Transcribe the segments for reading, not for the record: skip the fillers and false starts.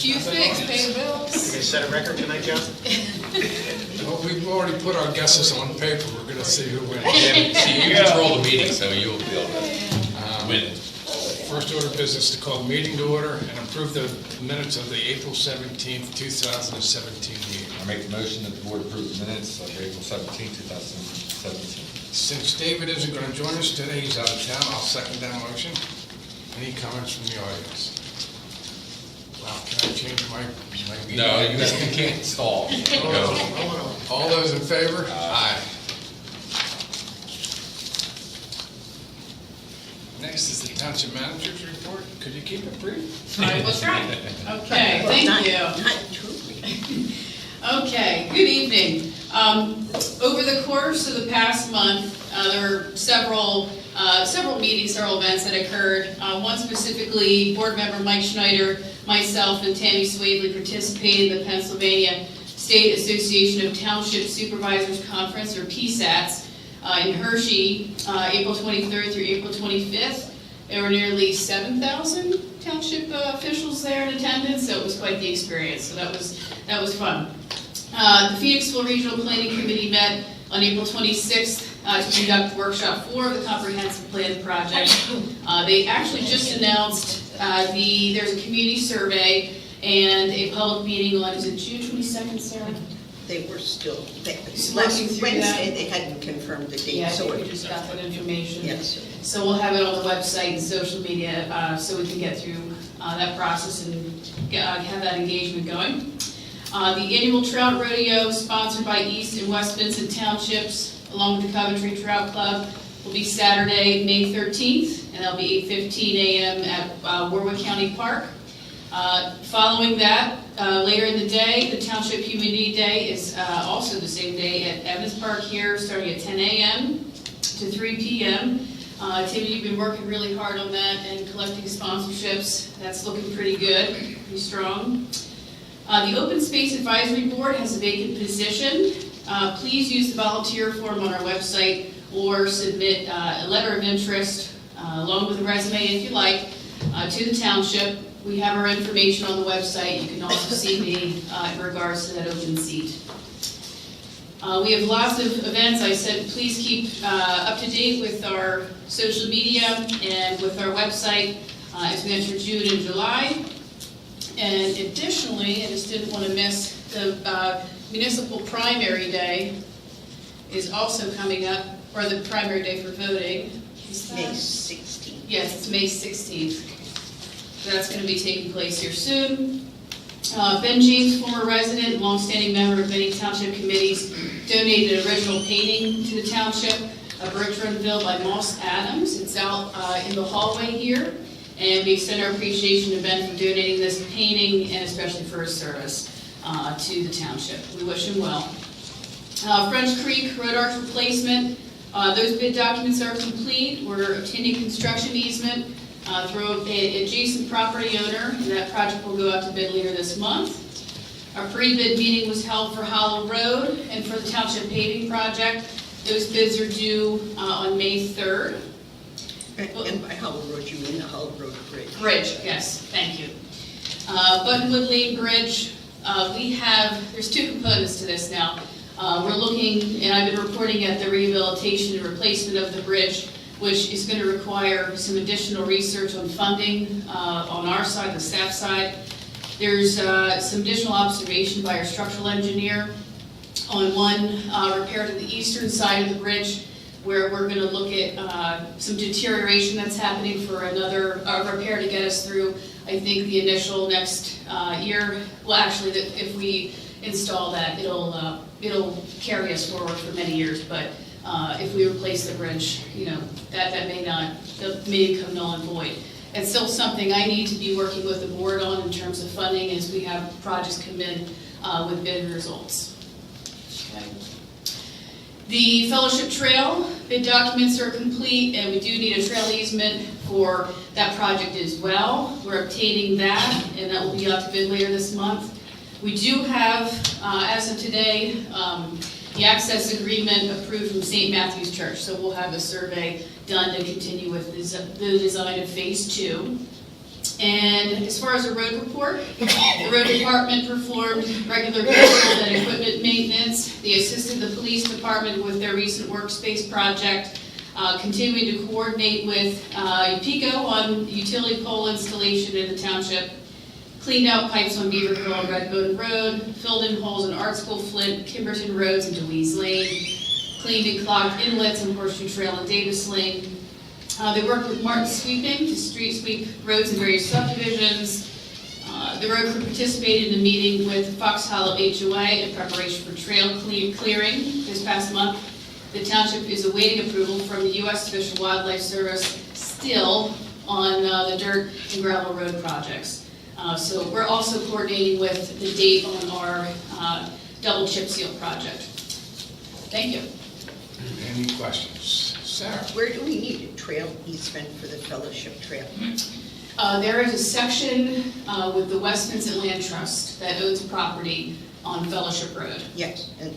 Few things, pay the bills. You gonna set a record tonight, John? Well, we've already put our guesses on paper. We're going to see who wins. See, you control the meeting, so you'll be able to win it. First order of business to call the meeting to order and approve the minutes of the April 17th, 2017 meeting. I make the motion that the board approve the minutes of April 17, 2017. Since David isn't going to join us today, he's out of town, I'll second that motion. Any comments from the audience? Wow, can I change my meeting? No, you can't stall. Go. All those in favor? Aye. Next is the Township Manager's report. Could you keep it brief? I will try. Okay, thank you. Okay, good evening. Over the course of the past month, there were several meetings, several events that occurred. One specifically, board member Mike Schneider, myself, and Tammy Swavely participated in the Pennsylvania State Association of Township Supervisors Conference, or PSATS, in Hershey, April 23rd through April 25th. There were nearly 7,000 township officials there in attendance, so it was quite the experience. So that was fun. The Phoenixville Regional Planning Committee met on April 26th to conduct workshop 4 of the Comprehensive Plan Project. They actually just announced there's a community survey and a public meeting on, is it June 22nd, Sarah? They were still, Working last through Wednesday, that. they hadn't confirmed the date. Yeah, I so think we just got that information. Yes. So we'll have it on the website and social media so we can get through that process and have that engagement going. The annual Trout Rodeo, sponsored by East and West Vincent Townships, along with the Coventry Trout Club, will be Saturday, May 13th, and that'll be 8:15 a.m. at Warwick County Park. Following that, later in the day, the Township Community Day is also the same day at Evans Park here, starting at 10 a.m. to 3 p.m. Timmy, you've been working really hard on that and collecting sponsorships. That's looking pretty good, pretty strong. The Open Space Advisory Board has a vacant position. Please use the volunteer form on our website or submit a letter of interest along with a resume if you like to the township. We have our information on the website. You can also see me in regards to that open seat. We have lots of events. I said please keep up to date with our social media and with our website as we enter June and July. And additionally, I just didn't want to miss, the municipal primary day is also coming up, or the primary day for voting. May 16th. Yes, it's May 16th. So that's going to be taking place here soon. Ben James, former resident and longstanding member of many township committees, donated an original painting to the township of Richardville by Moss Adams. It's out in the hallway here. And we extend our appreciation to Ben for donating this painting and especially for his service to the township. We wish him well. French Creek Road Arch replacement. Those bid documents are complete. We're obtaining construction easement through an adjacent property owner, and that project will go out to bid later this month. Our pre-bid meeting was held for Hollow Road and for the township paving project. Those bids are due on May 3rd. And by Hollow Road, you mean the Hollow Road Bridge? Bridge, yes, thank you. Buttonwood Lane Bridge, there's 2 components to this now. We're looking, and I've been reporting at the rehabilitation and replacement of the bridge, which is going to require some additional research on funding on our side, the staff side. There's some additional observation by our structural engineer on one repair to the eastern side of the bridge, where we're going to look at some deterioration that's happening for another repair to get us through, I think, the initial next year. Well, actually, if we install that, it'll carry us forward for many years. But if we replace the bridge, that may become null and void. It's still something I need to be working with the board on in terms of funding as we have projects come in with bid results. Okay. The Fellowship Trail bid documents are complete, and we do need a trail easement for that project as well. We're obtaining that, and that will be out to bid later this month. We do have, as of today, the access agreement approved from St. Matthew's Church, so we'll have a survey done to continue with the design of Phase 2. And as far as the road report, the road department performed regular vehicle and equipment maintenance. They assisted the police department with their recent workspace project, continuing to coordinate with PICO on utility pole installation in the township, cleaned out pipes on Beaver Hill and Redbone Road, filled in holes in Art School, Flint, Kimberton Roads, and Dewey's Lane, cleaned and clogged inlets in Horseshoe Trail and Davis Lane. They worked with Martin Sweeping to street sweep roads in various subdivisions. The road crew participated in a meeting with Fox Hollow HOA in preparation for trail clearing this past month. The township is awaiting approval from the U.S. Fish and Wildlife Service still on the dirt and gravel road projects. So we're also coordinating with the date on our double chip seal project. Thank you. Any questions? Sarah? Where do we need a trail easement for the Fellowship Trail? There is a section with the West Vincent Land Trust that owns property on Fellowship Road. Yes, and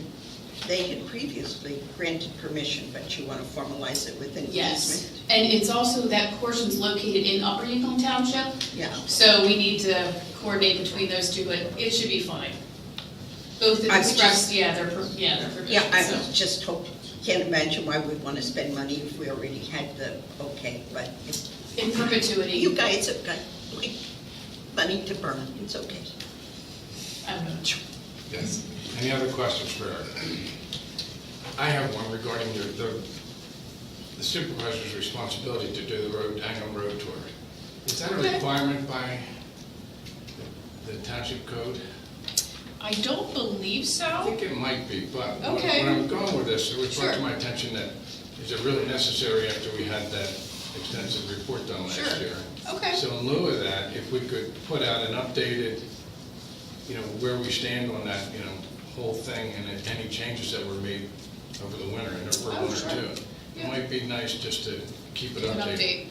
they had previously granted permission, but you want to formalize it with an Yes, easement? and it's also that portion's located in Upper Yukon Township, Yeah. so we need to coordinate between those two, but it should be fine. Both have I was expressed, they're permission, Yeah, I so. was just can't imagine why we'd want to spend money if we already had the okay, but In perpetuity. you guys have got like money to burn, it's okay. I don't know. Yes. Any other questions for Eric? I have one regarding the supervisor's responsibility to do the annual road tour. Is that a Okay. requirement by the township code? I don't believe I so. think it might be, but Okay. when I'm going with this, it was brought to Sure. my attention that is it really necessary after we had that extensive report done last Sure. year? Okay. So in lieu of that, if we could put out an updated, where we stand on that, whole thing and any changes that were made over the winter, and there were one or sure. two. It Yeah. might be nice just to keep it Give an updated. update.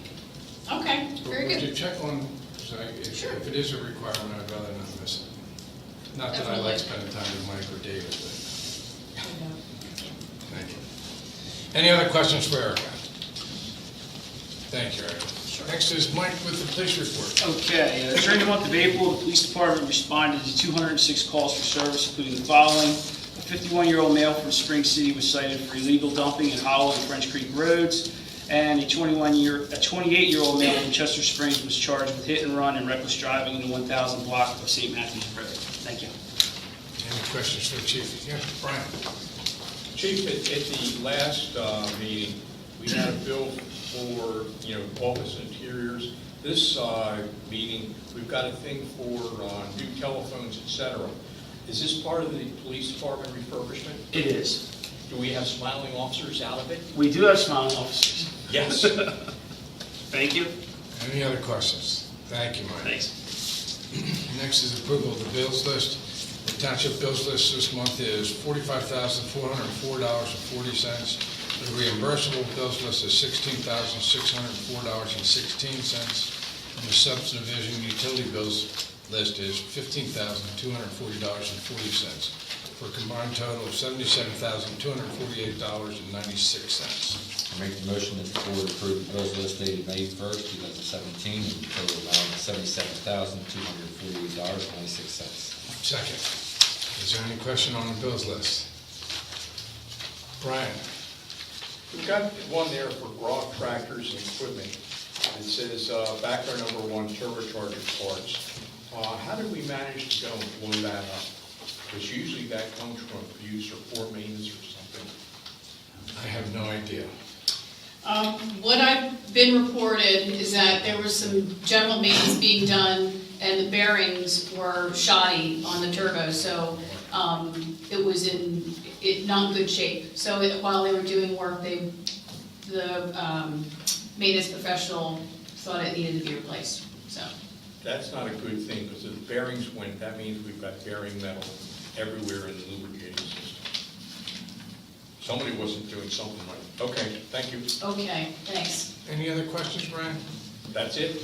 Okay, But very would you good. check on, Sure. if it is a requirement, I'd rather not miss it. Not that I like spending time with Mike or David, but thank you. Any other questions for Erica? Thank you, Erica. Next is Mike with the police report. Okay, during the month of April, the police department responded to 206 calls for service, including the following. A 51-year-old male from Spring City was cited for illegal dumping in Hollow and French Creek roads, and a 28-year-old male from Chester Springs was charged with hit and run and reckless driving in the 1000 block of St. Matthews Road. Thank you. Any questions for the chief? Yeah, Brian? Chief, at the last meeting, we had a bill for, office interiors. This meeting, we've got a thing for new telephones, et cetera. Is this part of the police department refurbishment? It is. Do we have smiling officers out of it? We do have smiling officers. Yes. Thank you. Any other questions? Thank you, Mike. Thanks. Next is approval of the bills list. The township bills list this month is $45,404.40. The reimbursable bills list is $16,604.16. And the subdivision utility bills list is $15,240.40, for a combined total of $77,248.96. I make the motion that the board approve the bills list dated May 1st, 2017, in the total amount of $77,248.96. Second. Is there any question on the bills list? Brian? We've got one there for Grog tractors and equipment. It says backer number 1 turbocharger parts. How did we manage to go and blow that up? Because usually that comes from abuse or poor maintenance or something. I have no idea. What I've been reported is that there was some general maintenance being done and the bearings were shoddy on the turbo, so it was in not good shape. So while they were doing work, the maintenance professional thought it needed to be replaced, so. That's not a good thing, because if the bearings went, that means we've got bearing metal everywhere in the lubricating system. Somebody wasn't doing something right. Okay, thank you. Okay, thanks. Any other questions, Brian? That's it?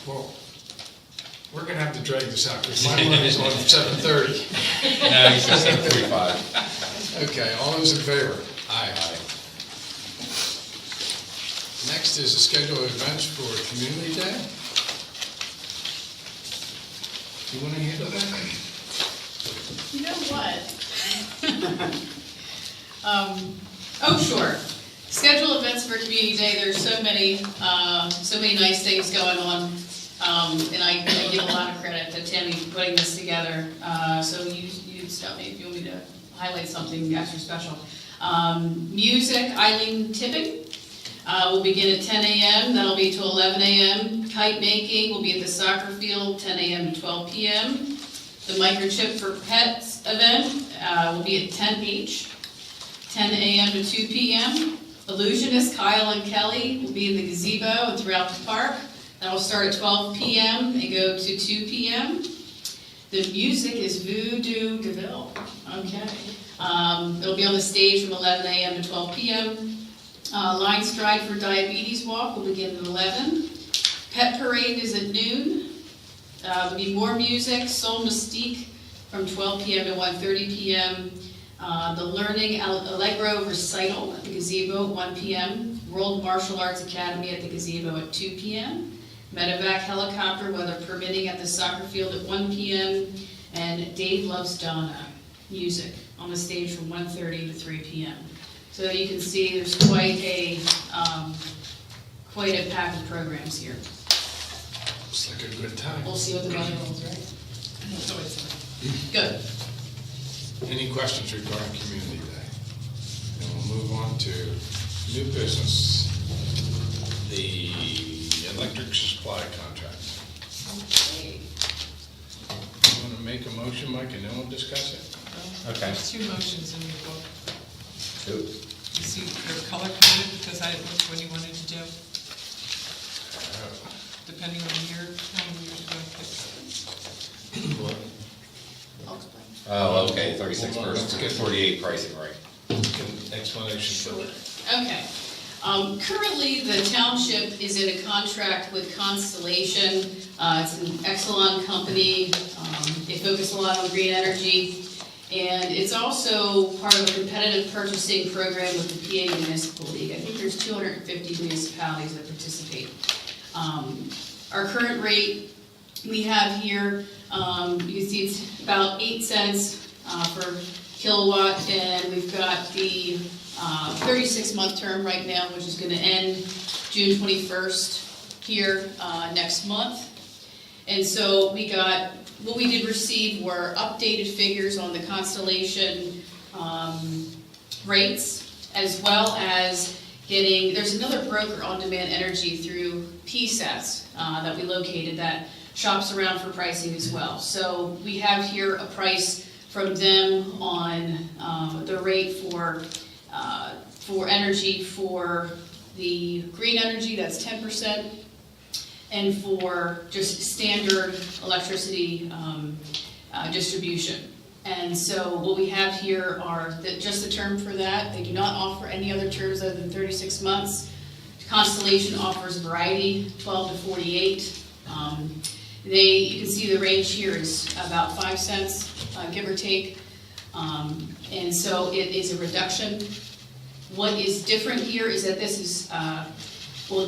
Well, we're gonna have to drag this out, because my one is on 7:30. No, he says 7:35. Okay, all those in favor? Aye. Next is the schedule of events for Community Day. Do you want to handle that? You know what? Oh, sure. Schedule events for Community Day, there's so many nice things going on. And I give a lot of credit to Tammy for putting this together. So you stop me if you want me to highlight something extra special. Music, Eileen Tipping, will begin at 10 a.m., that'll be till 11 a.m. Kite making will be at the soccer field, 10 a.m. to 12 p.m. The Microchip for Pets event will be at 10 each, 10 a.m. to 2 p.m. Illusionist Kyle and Kelly will be in the gazebo and throughout the park. That'll start at 12 p.m. and go to 2 p.m. The music is Voodoo DeVille. Okay. It'll be on the stage from 11 a.m. to 12 p.m. Line Stride for Diabetes Walk will begin at 11. Pet Parade is at noon. There'll be more music, Soul Mystique from 12 p.m. to 1:30 p.m. The Learning Allegro Recital at the gazebo at 1 p.m. World Martial Arts Academy at the gazebo at 2 p.m. Medevac Helicopter, weather permitting, at the soccer field at 1 p.m. And Dave Loves Donna music on the stage from 1:30 to 3 p.m. So you can see there's quite a pack of programs here. Looks like a good time. We'll see what the money holds, right? It's always fun. Good. Any questions regarding Community Day? And we'll move on to new business, the electric supply contract. Okay. You want to make a motion, Mike, and then we'll discuss it? Okay. There's 2 motions in your book. 2. You see, they're color-coded because I didn't look what you wanted to do, depending on the year, how many years ago you picked. I'll explain. Oh, okay, 36 Hold on, let's versus get- 48 pricing, right. Explanation for it. Okay. Currently, the township is in a contract with Constellation. It's an Exelon company. They focus a lot on green energy. And it's also part of a competitive purchasing program with the PA Municipal League. I think there's 250 municipalities that participate. Our current rate we have here, you can see it's about 8 cents per kilowatt, and we've got the 36-month term right now, which is going to end June 21st here next month. And so what we did receive were updated figures on the Constellation rates, as well as there's another broker, On Demand Energy, through PSATs that we located that shops around for pricing as well. So we have here a price from them on the rate for energy for the green energy, that's 10%, and for just standard electricity distribution. And so what we have here are just the term for that. They do not offer any other terms other than 36 months. Constellation offers a variety, 12 to 48. You can see the range here is about 5 cents, give or take. And so it is a reduction. What is different here is that this is,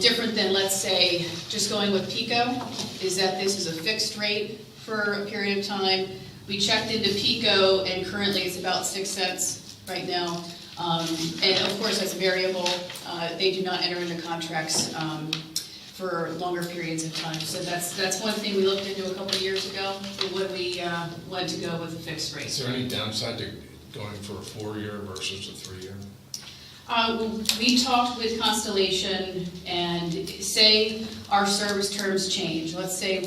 different than, let's say, just going with PICO, is that this is a fixed rate for a period of time. We checked into PICO, and currently it's about 6 cents right now. And of course, that's variable. They do not enter into contracts for longer periods of time. So that's one thing we looked into a couple of years ago, when we went to go with a fixed rate. Is there any downside to going for a 4-year versus a 3-year? We talked with Constellation, and say our service terms change. Let's say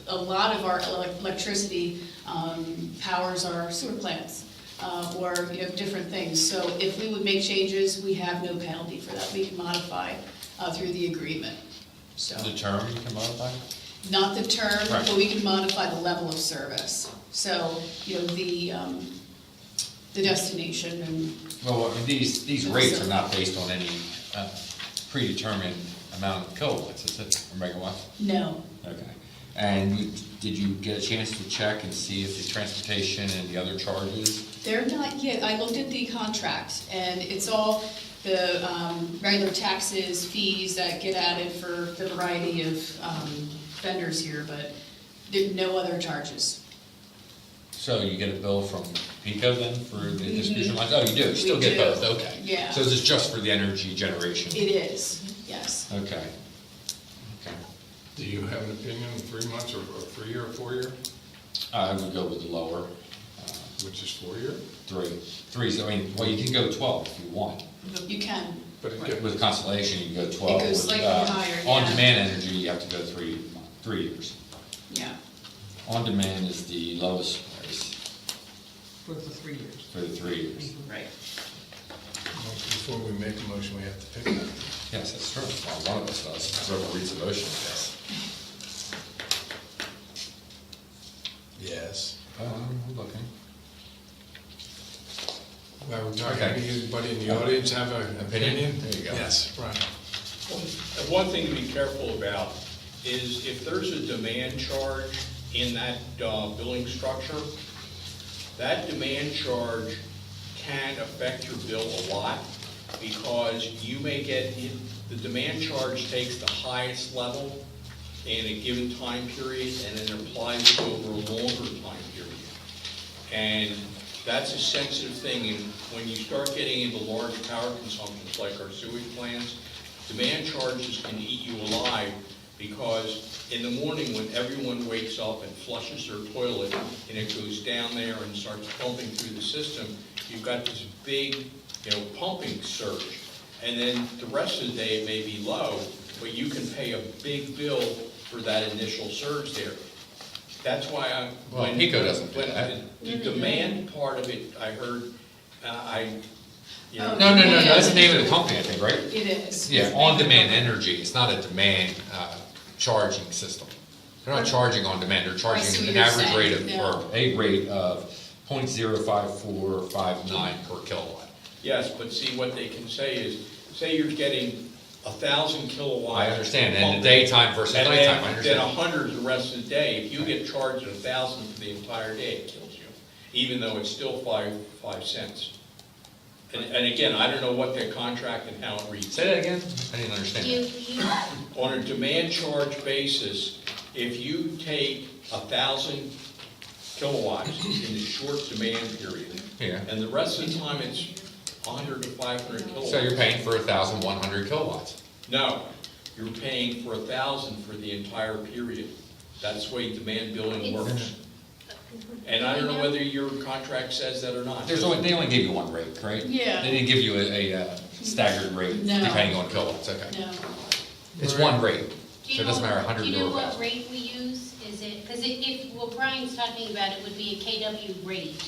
a lot of our electricity powers our sewer plants, or different things. So if we would make changes, we have no penalty for that. We can modify through the agreement. So The term you can modify? not the term, Right. but we can modify the level of service. So the destination and. Well, I mean, these rates are not based on any predetermined amount of kilowatts, is it, or megawatts? No. Okay. And did you get a chance to check and see if the transportation and the other charges? They're not yet. I looked at the contract, and it's all, the regular taxes, fees that get added for the variety of vendors here, but there no other charges. So you get a bill from Pico then for the distribution lines? Oh, you do, you still We get do. both, okay. Yeah. So this is just for the energy generation? It is, yes. Okay. Okay. Do you have an opinion, 3 months or 3 year or 4 year? I would go with the lower, Which is 4 year? 3. 3, I mean, well, you can go 12 if you want. You can. But it Right. gets, With Constellation, you can go 12. It goes With, slightly higher, yeah. On-demand energy, you have to go 3 years. Yeah. On-demand is the lowest price For the 3 years. for the 3 years. Right. before we make a motion, we have to pick that. Yes, that's true. Well, one of us does. Whoever reads the motion, yes. Yes. I'm looking. While we're talking, Okay. anybody in the audience have an opinion? There you go. Yes, Brian. And one thing to be careful about is if there's a demand charge in that billing structure, that demand charge can affect your bill a lot because you may get, the demand charge takes the highest level in a given time period and then applies it over a longer time period. And that's a sensitive thing, and when you start getting into large power consumptions like our sewage plants, demand charges can eat you alive because in the morning when everyone wakes up and flushes their toilet and it goes down there and starts pumping through the system, you've got this big, pumping surge. And then the rest of the day it may be low, but you can pay a big bill for that initial surge there. That's why Well, Pico doesn't do that. the demand part of it, I heard, Oh, No, that's the name of the company, I think, right? It is. Yeah, on-demand energy. It's not a demand charging system. They're not charging on demand, they're I see charging what an you're average rate saying, of, yeah. or a rate of 0.05459 per kilowatt. yes, but see, what they can say is, say you're getting 1,000 kilowatts. I understand, and pumping, the daytime versus and nighttime, I then understand. 100 the rest of the day. If you get charged 1,000 for the entire day, it kills you, even though it's still 5 cents. And again, I don't know what their contract and how it reads. Say that again? I didn't understand that. On a demand charge basis, if you take 1,000 kilowatts in the short demand period, Yeah. and the rest of the time it's 100 to 500 kilowatts. So you're paying for 1,100 kilowatts. No, you're paying for 1,000 for the entire period. That's the way demand billing works. And I don't know whether your contract says that or not. They only gave you one rate, right? Yeah. They didn't give you a staggered rate No. depending on kilowatts, okay. No. It's one rate, Do so it doesn't matter 100 Do you know or what 1,000. rate we use? Is it, because if, what Brian's talking about, it would be a KW rate.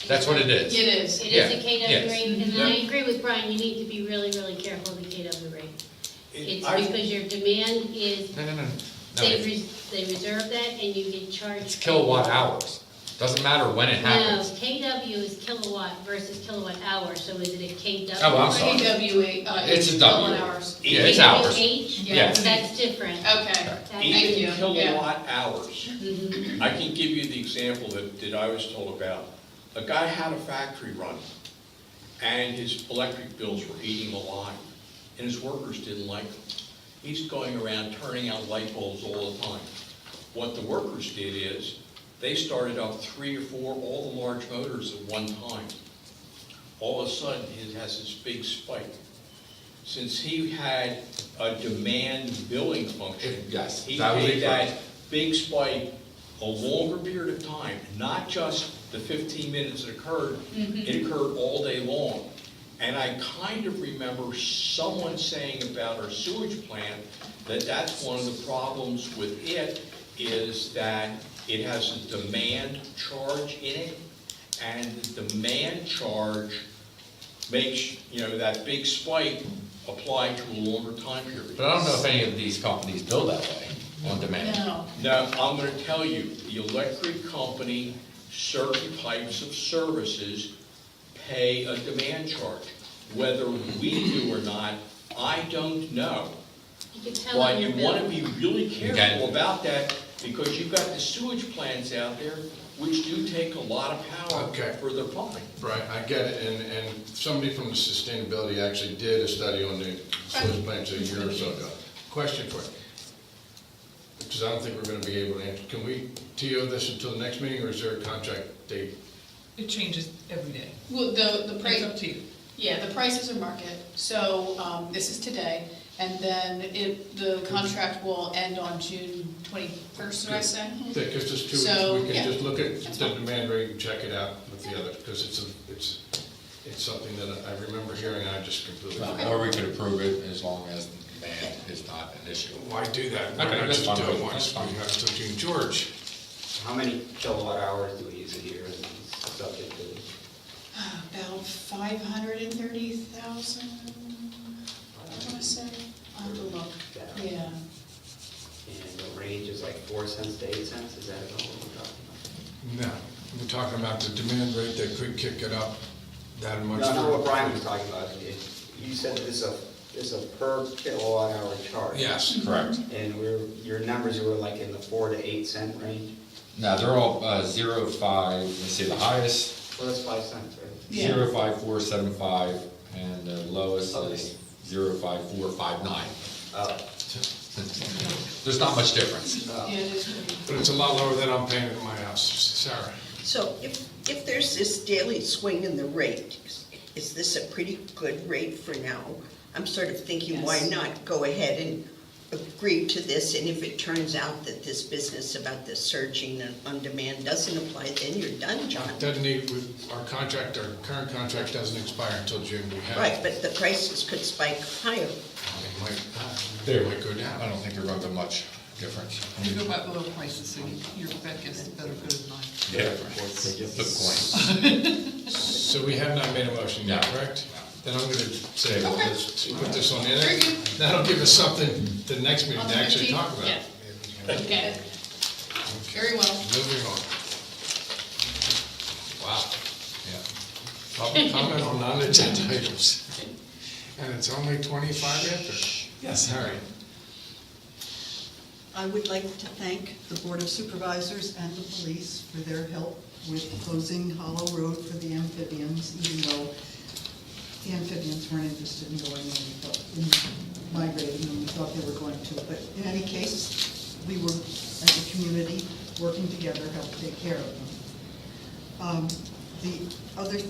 That's what it is. It is. It Yeah, is a KW yes. rate, and Yeah. I agree with Brian, you need to be really, really careful of the KW rate. It's I- because your demand is, No. they reserve that, and you get charged. It's kilowatt hours. Doesn't matter when it No, happens. KW is kilowatt versus kilowatt hour, so is it a KW? Oh, I'm sorry. KWA. It's a kilowatt W. hours. Yeah, it's hours. KWH? Yeah. That's different. Okay. Thank you. Even Yeah. kilowatt hours. Mhm. I can give you the example that I was told about. A guy had a factory running, and his electric bills were eating him alive, and his workers didn't like him. He's going around turning out light bulbs all the time. What the workers did is, they started up 3 or 4, all the large motors at one time. All of a sudden, it has this big spike. Since he had a demand billing function, Yes, he that would be paid correct. that big spike a longer period of time, not just the 15 minutes it occurred, it occurred all day long. And I kind of remember someone saying about our sewage plant that that's one of the problems with it, is that it has a demand charge in it, and the demand charge makes, that big spike apply to a longer time period. But I don't know if any of these companies bill that way, on demand. No. Now, I'm going to tell you, the electric company, certain types of services pay a demand charge. Whether we do or not, I don't know. You can tell But on your you bill. want to be really can. careful about that, because you've got the sewage plants out there, which do take a lot of power Okay. for their pumping. Right, I get it, and somebody from the sustainability actually did a study on the sewage plants a year or so ago. Question for you, because I don't think we're gonna be able to answer, can we TO this until the next meeting, or is there a contract date? It changes every day. Well, the It's price, up to you. yeah, the prices are market, so, this is today, and then the contract will end on June 21st, did I say? That gives us 2 weeks, So, we yeah, can just look at that's the fine. demand rate and check it out with the other, because it's something that I remember hearing, and I just completely. Or we could approve it as long as demand is not an issue. Why do that? Why Okay, not that's just fine. do it once? That's fine. We have to do George. How many kilowatt hours do we use a year and it's subject to this? About 530,000, I want to say. I'll have to look, yeah. And the range is like 4 cents to 8 cents, is that about what we're talking No, we're talking about the demand rate that could kick it up that much. about? No, not what Brian was talking about. You said that this is a per kilowatt hour charge. Yes. Correct. And your numbers were like in the 4 to 8 cent range? Now, they're all 0.5, let's see, the highest, Well, that's 5 cents, right? Yeah. 0.5475, and the lowest Okay. is 0.5459. Oh, There's not much difference. Yeah, it is pretty. But it's a lot lower than I'm paying at my house. Sarah? So if there's this daily swing in the rate, is this a pretty good rate for now? I'm sort of thinking, why Yes. not go ahead and agree to this, and if it turns out that this business about the surging on demand doesn't apply, then you're done, John. Doesn't need, our current contract doesn't expire until June. We have. Right, but the prices could spike higher. It might, There, it might go down. I don't think they're going to be much difference. You go by oil prices, so your bet gets better good as mine. Yeah. Flip coin. So we have not made a motion yet, No. correct? Then I'm gonna say, Okay. let's put this on the Very end. good. That'll give us something to the next meeting On to the actually 15th? talk about. Yeah. Okay, very well. Moving on. Wow. Yeah. Public comment on non-agenda items. And it's only 25 after. Yes. All right. I would like to thank the Board of Supervisors and the police for their help with closing Hollow Road for the amphibians, even though the amphibians weren't interested in going in migrating, and we thought they were going to. But in any case, we were, as a community, working together, help take care of them. I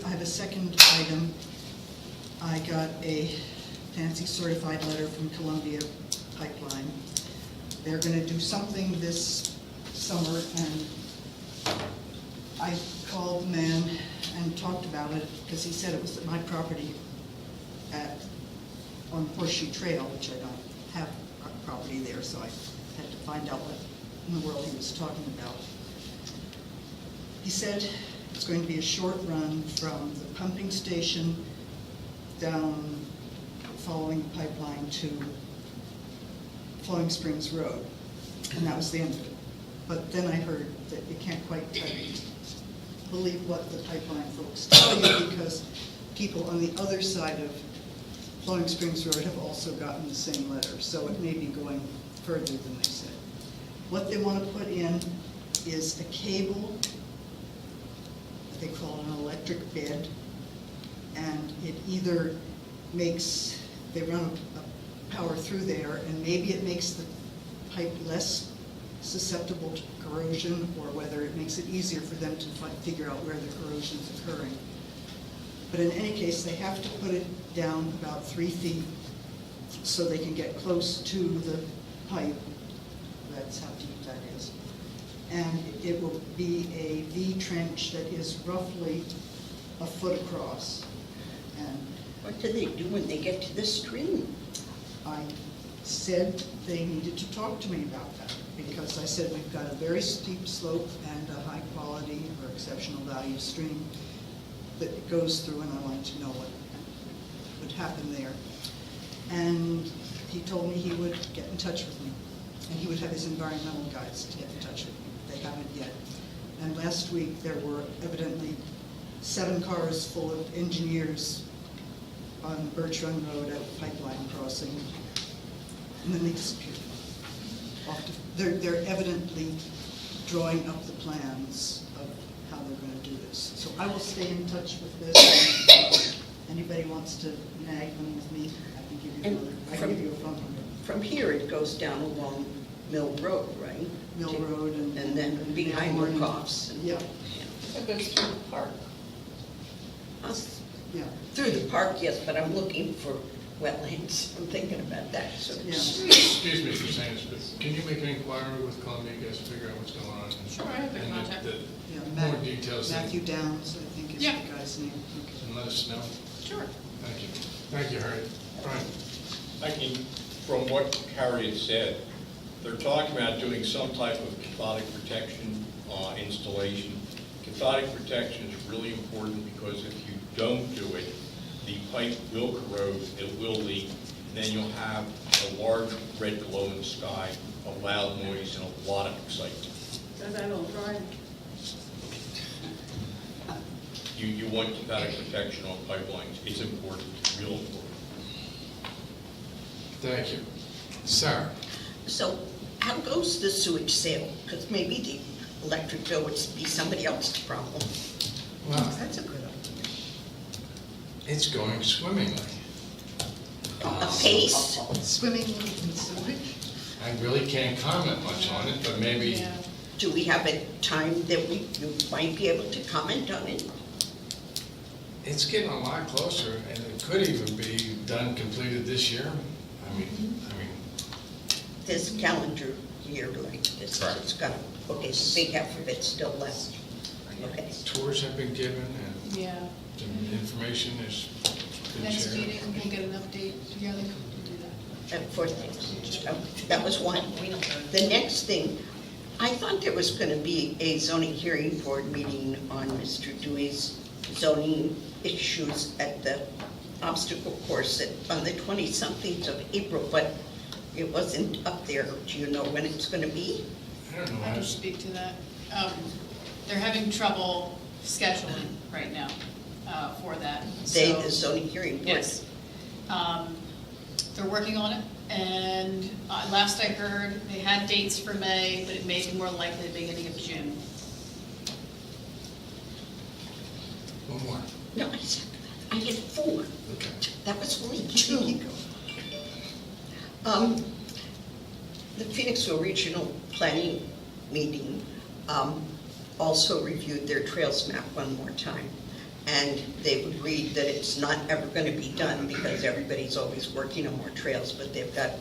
have a second item. I got a fancy certified letter from Columbia Pipeline. They're gonna do something this summer, and I called the man and talked about it, because he said it was at my property on Horseshoe Trail, which I don't have a property there, so I had to find out what in the world he was talking about. He said it's going to be a short run from the pumping station down, following the pipeline to Flowing Springs Road, and that was the end of it. But then I heard that you can't quite believe what the pipeline folks tell you, because people on the other side of Flowing Springs Road have also gotten the same letter, so it may be going further than they said. What they want to put in is a cable, they call it an electric bed, and it either makes, they run a power through there, and maybe it makes the pipe less susceptible to corrosion, or whether it makes it easier for them to figure out where the corrosion is occurring. But in any case, they have to put it down about 3 feet so they can get close to the pipe. That's how deep that is. And it will be a V trench that is roughly a foot across. And What do they do when they get to the stream? I said they needed to talk to me about that, because I said we've got a very steep slope and a high quality or exceptional value stream that it goes through, and I wanted to know what would happen there. And he told me he would get in touch with me, and he would have his environmental guys to get in touch with me. They haven't yet. And last week, there were evidently 7 cars full of engineers on Birch Run Road at the pipeline crossing, and then they disappeared. They're evidently drawing up the plans of how they're gonna do this. So I will stay in touch with this. And, anybody wants to nag them with me, I can give you And another, I can give you a phone number. From here, it goes down along Mill Road, right? Mill Road And then behind Mill the Road. Coffs. and- Yep, It goes through the park. Us- yeah, Through the park, yes, but I'm looking for wetlands. I'm thinking about that, so. yeah. Excuse me for saying this, but can you make an inquiry with Columbia, you guys figure out what's going on? Sure, I have their And contact. Yeah, more details, and Matthew Downs, I think is Yeah. the guy's name. Okay. let us know. Sure. Thank you. Thank you, Harry. Brian? I can, from what Harriet said, they're talking about doing some type of cathodic protection installation. Cathodic protection is really important because if you don't do it, the pipe will corrode, it will leak, and then you'll have a large red glow in the sky, a loud noise, and a lot of excitement. Does that all dry? You want cathodic protection on pipelines. It's important, real important. Thank you. Sarah? So how goes the sewage sale? Because maybe the electric bill would be somebody else's problem. Well, That's a good idea. it's going swimmingly. A pace? Swimming in sewage? I really can't comment much on it, but maybe, Yeah. Do we have a time that you might be able to comment on it? it's getting a lot closer, and it could even be done, completed this year. I mean, This calendar year like this, Correct. it's got, okay, so big half of it's still left. Okay. tours have been given, and Yeah. the information is been Next shared. meeting, we'll get an update together. We'll do that. For that was one. The next thing, I thought there was going to be a zoning hearing board meeting on Mr. Dewey's zoning issues at the obstacle course on the 20-something of April, but it wasn't up there. Do you know when it's going to be? I don't know, I can has- speak to that. They're having trouble scheduling right now for that. They, So- the zoning hearing board? Yes. They're working on it, and last I heard, they had dates for May, but it may be more likely the beginning of June. one more. No, I had 4. Okay. That was only 2. The Phoenixville Regional Planning Meeting also reviewed their trails map one more time. And they've agreed that it's not ever going to be done because everybody's always working on more trails, but they've got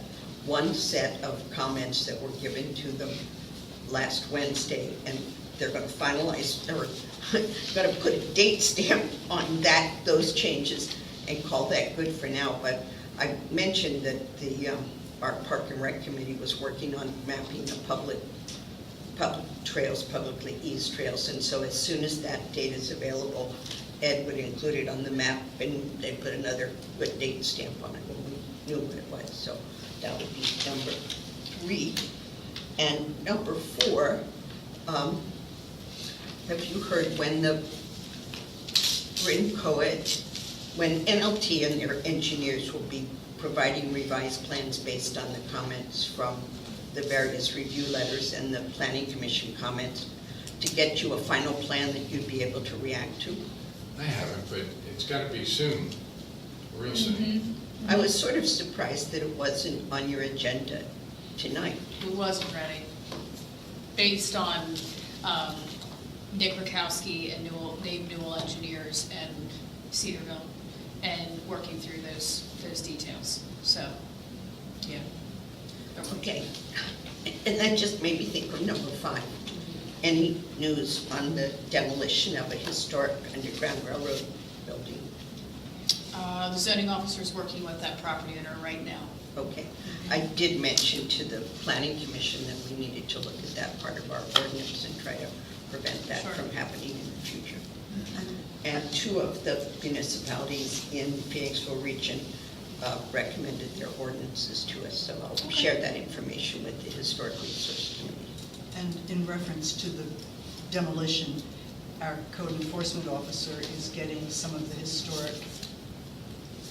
one set of comments that were given to them last Wednesday, and they're going to finalize, or going to put a date stamp on those changes and call that good for now. But I mentioned that our Park and Rec Committee was working on mapping the public trails, publicly eased trails, and so as soon as that date is available, Ed would include it on the map, and they'd put another good date stamp on it when we knew what it was. So that would be number 3. And number 4, have you heard when the when NLT and their engineers will be providing revised plans based on the comments from the various review letters and the planning commission comments to get you a final plan that you'd be able to react to? I haven't, but it's got to be soon, real soon. I was sort of surprised that it wasn't on your agenda tonight. It wasn't ready, based on Nick Rakowski and Dave Newell Engineers and Cedarville, and working through those details. So, yeah. Okay. And that just made me think of number 5. Any news on the demolition of a historic Underground Railroad building? The zoning officer's working with that property owner right now. Okay. I did mention to the planning commission that we needed to look at that part of our ordinance and try to prevent that Sure. from happening in the future. And 2 of the municipalities in Phoenixville region recommended their ordinances to us, so I'll share that information with the Historic Resource Committee. And in reference to the demolition, our code enforcement officer is getting some of the historic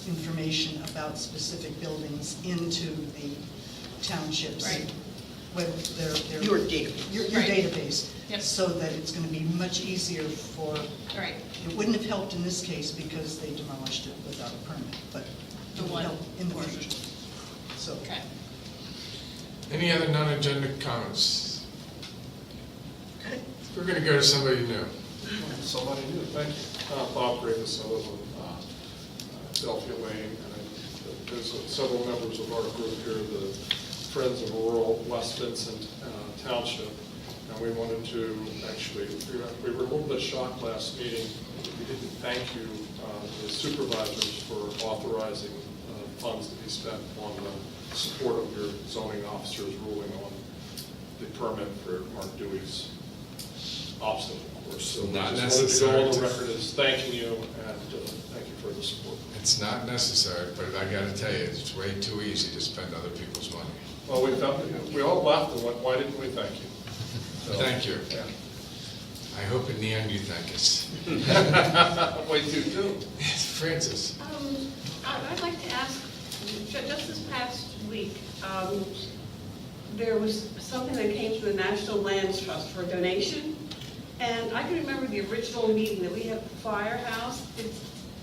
information about specific buildings into the townships. Right. Your database. Your Right. database. Yep. So that it's going to be much easier for, All right. it wouldn't have helped in this case because they demolished it without a permit, but it The would one help in the portion. future. So, Okay. Any other non-agenda comments? We're going to go to somebody new. Somebody new, thank you. Bob Gravis, I live on Delphia Lane, and there's several members of our group here, the Friends of Rural West Vincent Township, and we wanted to actually, we removed the shock last meeting. We didn't thank you, the supervisors, for authorizing funds to be spent on the support of your zoning officer's ruling on the permit for Mark Dewey's obstacle course. So we Not just wanted to go on the necessary. record as thanking you, and thank you for the support. It's not necessary, but I got to tell you, it's way too easy to spend other people's money. Well, we all laughed and went, why didn't we thank you? So, Thank you. yeah. I hope in the end you thank us. Wait, you do. Francis? I'd like to ask, just this past week, there was something that came to the National Lands Trust for a donation, and I can remember the original meeting that we had at the firehouse,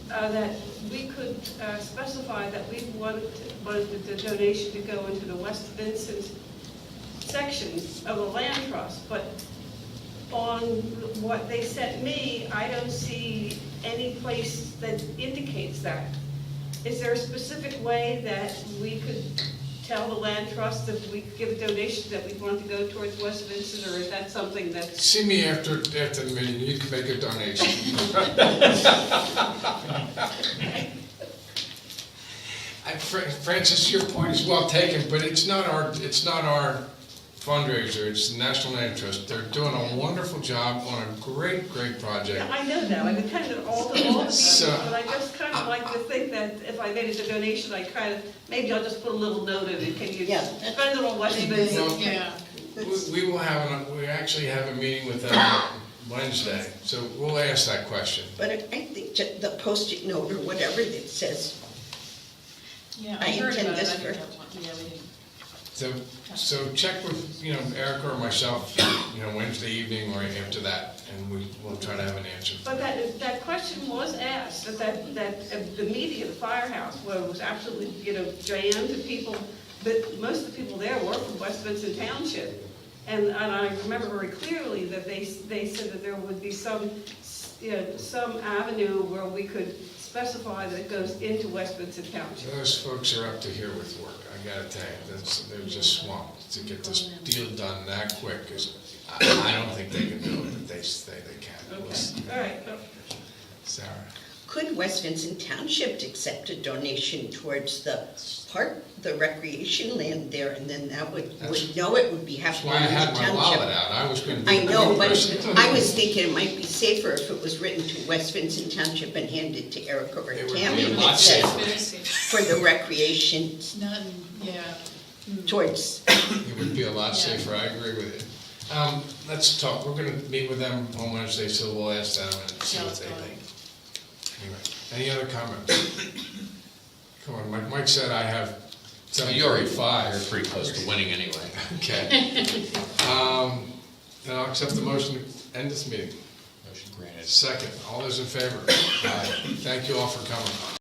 that we could specify that we wanted the donation to go into the West Vincent section of the land trust, but on what they sent me, I don't see any place that indicates that. Is there a specific way that we could tell the land trust that we could give a donation that we want to go towards West Vincent, or is that something that? See me after the meeting, you can make a donation. Francis, your point is well taken, but it's not our fundraiser, it's the National Land Trust. They're doing a wonderful job on a great project. Yeah, I know that, I've kind of all the meetings, So- but I just kind of like to think that if I made it a donation, I kind of, maybe I'll just put a little note in it, can you Yeah. spend it on West Vincent? Yeah. We will we actually have a meeting with them Wednesday, so we'll ask that question. But I think the Post-it note or whatever that says, Yeah, I I heard intend about it. this I didn't for- have one. Yeah, we didn't. So check with, Erica or myself, Wednesday evening or after that, and we'll try to have an answer. But that question was asked at the meeting at the firehouse, where it was absolutely, jammed to people, but most of the people there were from West Vincent Township. And I remember very clearly that they said that there would be some avenue where we could specify that it goes into West Vincent Township. Those folks are up to here with work, I gotta tell you, they're just swamped to get this deal done that quick, 'cause I don't think they can do it, but they say they can. Okay, all right. Sarah? could West Vincent Township accept a donation towards the recreation land there, and then that would it would be That's happening why I in the had my wallet township. out, I was gonna do I the know, money but person. I was thinking it might be safer if it was written to West Vincent Township and handed to Erica or It would be Tammy. a and lot it says safer. for the recreation None, yeah. towards, It would be a lot Yeah. safer, I agree with you. Let's talk, we're gonna meet with them on Wednesday, so we'll ask them and see Yeah, what let's they go. think. Anyway, any other comments? Come on, Mike said I have So you're already 7:45. You're pretty close to winning anyway. Okay. Then I'll accept the motion to end this meeting. Motion granted. Second, all those in favor? Aye. Thank you all for coming.